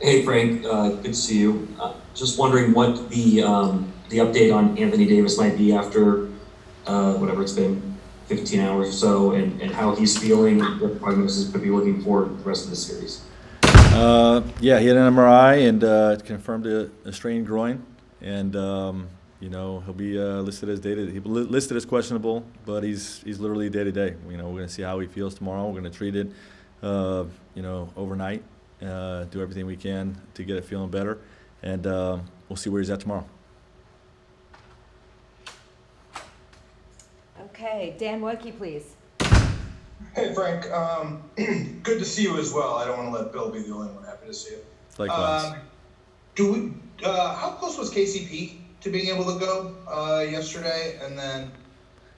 Hey Frank, good to see you. Just wondering what the update on Anthony Davis might be after whatever it's been, 15 hours or so, and how he's feeling, what prognosis could be looking for the rest of the series. Yeah, he had an MRI and it confirmed a strained groin, and he'll be listed as listed as questionable, but he's literally day to day. We're going to see how he feels tomorrow. We're going to treat it, overnight, do everything we can to get it feeling better, and we'll see where he's at tomorrow. Okay, Dan Woike, please. Hey Frank, good to see you as well. I don't want to let Bill be the only one happy to see you. Likewise. How close was KCP to being able to go yesterday? And then,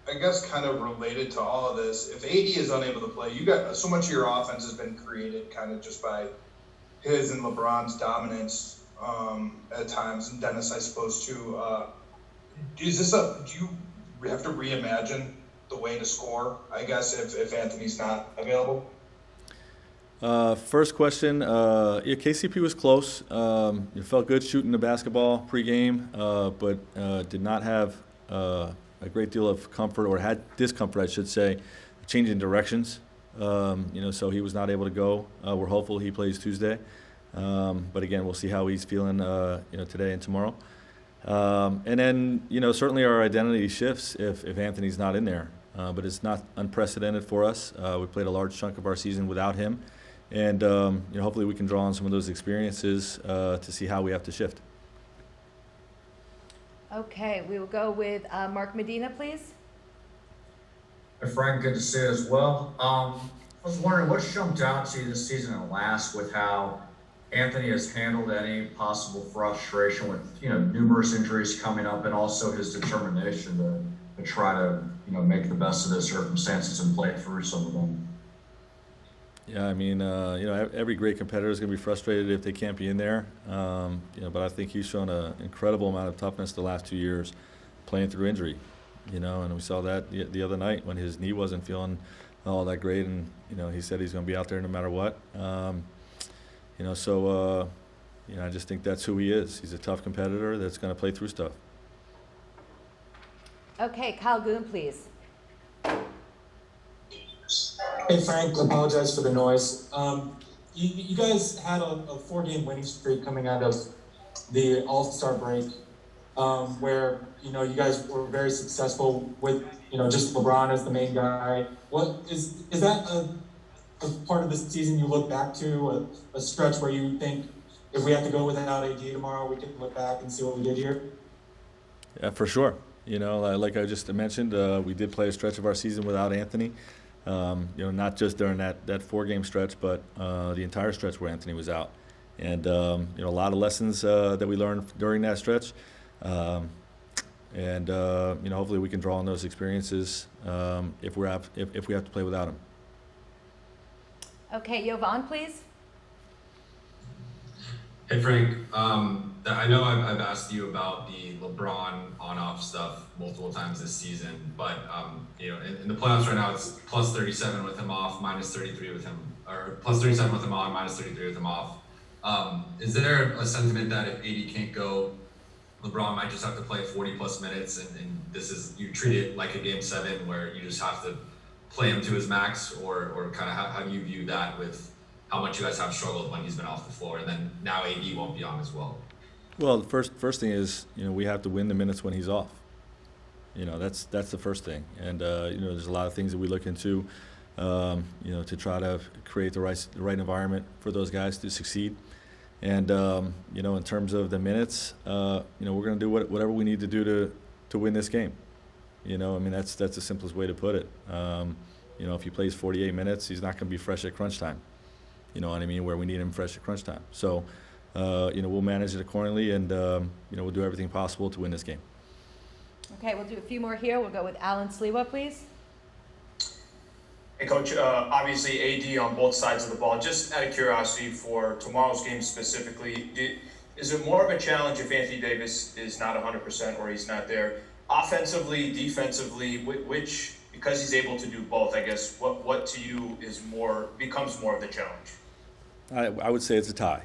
I guess, kind of related to all of this, if AD is unable to play, you got so much of your offense has been created kind of just by his and LeBron's dominance at times, and Dennis, I suppose too. Do you have to reimagine the way to score, I guess, if Anthony's not available? First question, yeah, KCP was close. It felt good shooting the basketball pregame, but did not have a great deal of comfort, or had discomfort, I should say, changing directions. So he was not able to go. We're hopeful he plays Tuesday, but again, we'll see how he's feeling, today and tomorrow. And then, certainly our identity shifts if Anthony's not in there. But it's not unprecedented for us. We played a large chunk of our season without him. And, hopefully we can draw on some of those experiences to see how we have to shift. Okay, we will go with Mark Medina, please. Hey Frank, good to see you as well. I was wondering what jumped out to you this season and last with how Anthony has handled any possible frustration with, numerous injuries coming up, and also his determination to try to, make the best of the circumstances and play through some of them. Yeah, I mean, every great competitor is going to be frustrated if they can't be in there. But I think he's shown an incredible amount of toughness the last 2 years playing through injury. And we saw that the other night when his knee wasn't feeling all that great, and he said he's going to be out there no matter what. I just think that's who he is. He's a tough competitor that's going to play through stuff. Okay, Kyle Goon, please. Hey Frank, apologize for the noise. You guys had a 4-game winning streak coming out of the All-Star break, where you guys were very successful with just LeBron as the main guy. What is that a part of the season you look back to, a stretch where you think if we have to go without AD tomorrow, we can look back and see what we did here? Yeah, for sure. Like I just mentioned, we did play a stretch of our season without Anthony. Not just during that 4-game stretch, but the entire stretch where Anthony was out. And, a lot of lessons that we learned during that stretch. Hopefully we can draw on those experiences if we have to play without him. Okay, Jovan, please. Hey Frank, I know I've asked you about the LeBron on-off stuff multiple times this season, but in the playoffs right now it's plus 37 with him off, minus 33 with him, or plus 37 with him on, minus 33 with him off. Is there a sentiment that if AD can't go, LeBron might just have to play 40 plus minutes, and you treat it like a game 7 where you just have to play him to his max, or kind of how do you view that with how much you guys have struggled when he's been off the floor, and then now AD won't be on as well? Well, the first thing is, we have to win the minutes when he's off. That's the first thing. And, there's a lot of things that we look into, to try to create the right environment for those guys to succeed. And, in terms of the minutes, we're going to do whatever we need to do to win this game. That's the simplest way to put it. If he plays 48 minutes, he's not going to be fresh at crunch time. Where we need him fresh at crunch time. So, we'll manage it accordingly, and, we'll do everything possible to win this game. Okay, we'll do a few more here. We'll go with Alan Sliwa, please. Hey, Coach, obviously AD on both sides of the ball. Just out of curiosity for tomorrow's game specifically, is it more of a challenge if Anthony Davis is not 100% or he's not there? Offensively, defensively, which, because he's able to do both, I guess, what to you becomes more of the challenge? I would say it's a tie.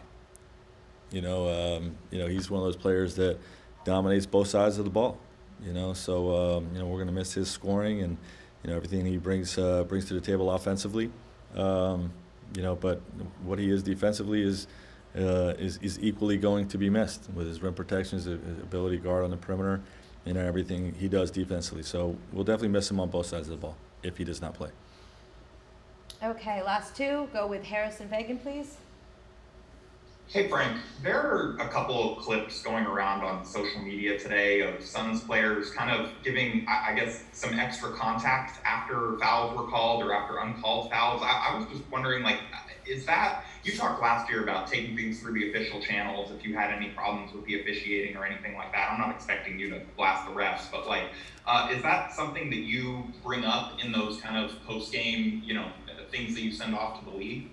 He's one of those players that dominates both sides of the ball. So we're going to miss his scoring and everything he brings to the table offensively. But what he is defensively is equally going to be missed with his rim protection, his ability to guard on the perimeter, and everything he does defensively. So we'll definitely miss him on both sides of the ball if he does not play. Okay, last two. Go with Harris and Vogel, please. Hey Frank, there are a couple of clips going around on social media today of Suns players kind of giving, I guess, some extra contact after fouls were called or after uncalled fouls. I was just wondering, is that, you talked last year about taking things through the official channels if you had any problems with the officiating or anything like that. I'm not expecting you to blast the refs, but is that something that you bring up in those kind of post-game, things that you send off to the league?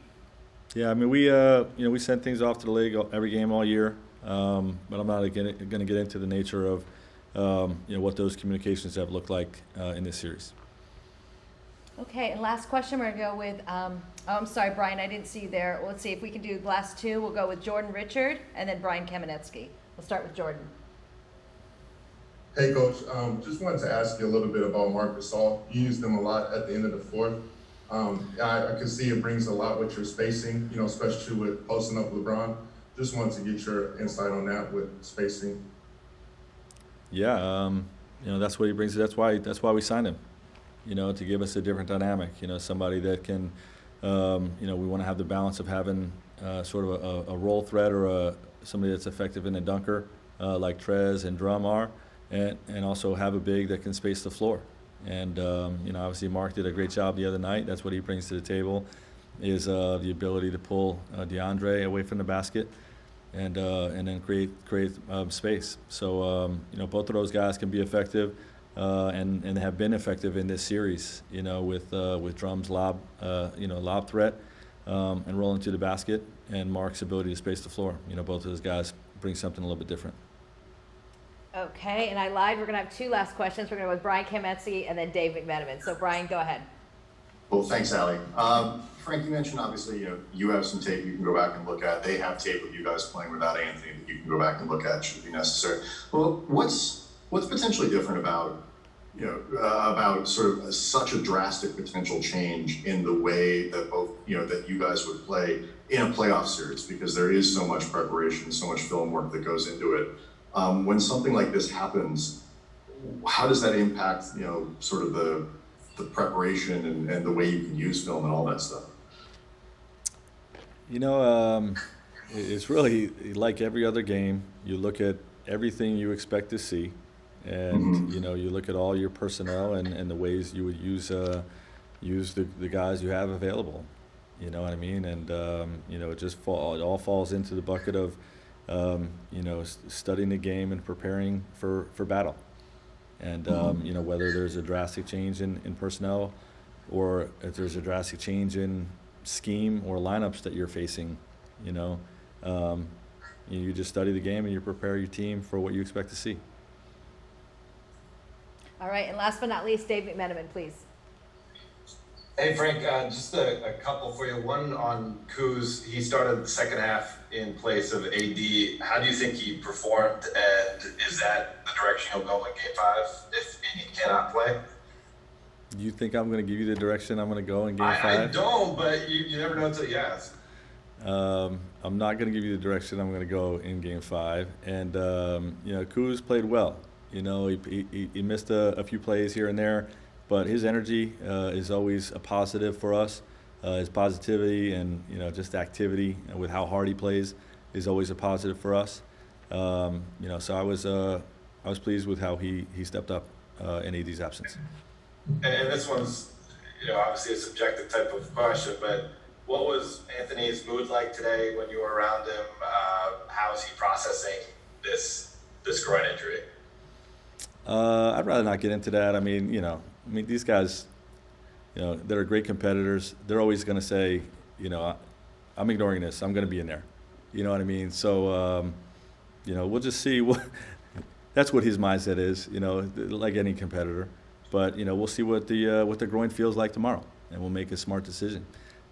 Yeah, I mean, we send things off to the league every game all year, but I'm not going to get into the nature of what those communications have looked like in this series. Okay, and last question, we're going to go with, I'm sorry, Brian, I didn't see you there. Let's see if we can do the last two. We'll go with Jordan Richard and then Brian Kamenetsky. We'll start with Jordan. Hey, Coach. Just wanted to ask you a little bit about Marc Gasol. You used him a lot at the end of the fourth. I can see it brings a lot with your spacing, especially with posting up LeBron. Just wanted to get your insight on that with spacing. Yeah, that's what he brings. That's why we signed him, to give us a different dynamic. Somebody that can, we want to have the balance of having sort of a roll threat or somebody that's effective in a dunker like Trez and Drum are, and also have a big that can space the floor. And obviously Mark did a great job the other night. That's what he brings to the table, is the ability to pull DeAndre away from the basket, and then create space. So both of those guys can be effective, and have been effective in this series. With Drum's lob threat, and rolling to the basket, and Mark's ability to space the floor. Both of those guys bring something a little bit different. Okay, and I lied. We're going to have two last questions. We're going to go with Brian Kamenetsky and then Dave McMenamin. So, Brian, go ahead. Well, thanks, Allie. Frank, you mentioned, obviously, you have some tape you can go back and look at. They have tape of you guys playing without Anthony that you can go back and look at should it be necessary. Well, what's potentially different about, about sort of such a drastic potential change in the way that both, that you guys would play in a playoff series, because there is so much preparation, so much film work that goes into it. When something like this happens, how does that impact, sort of the preparation and the way you can use film and all that stuff? It's really like every other game. You look at everything you expect to see, and you look at all your personnel and the ways you would use the guys you have available. You know what I mean? And it all falls into the bucket of studying the game and preparing for battle. And, whether there's a drastic change in personnel, or if there's a drastic change in scheme or lineups that you're facing, you just study the game and you prepare your team for what you expect to see. All right, and last but not least, Dave McMenamin, please. Hey Frank, just a couple for you. One on Kuz. He started the second half in place of AD. How do you think he performed, and is that the direction he'll go in Game 5 if he cannot play? Do you think I'm going to give you the direction I'm going to go in Game 5? I don't, but you never know until you ask. I'm not going to give you the direction I'm going to go in Game 5. And, Kuz played well. He missed a few plays here and there, but his energy is always a positive for us. His positivity and just activity with how hard he plays is always a positive for us. So I was pleased with how he stepped up in AD's absence. And this one's obviously a subjective type of question, but what was Anthony's mood like today when you were around him? How is he processing this groin injury? I'd rather not get into that. I mean, these guys, they're great competitors. They're always going to say, I'm ignoring this. I'm going to be in there. You know what I mean? So, we'll just see. That's what his mindset is, like any competitor. But, we'll see what the groin feels like tomorrow, and we'll make a smart decision.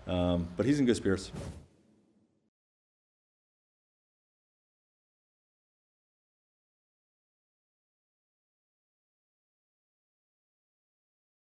But he's in good spirits.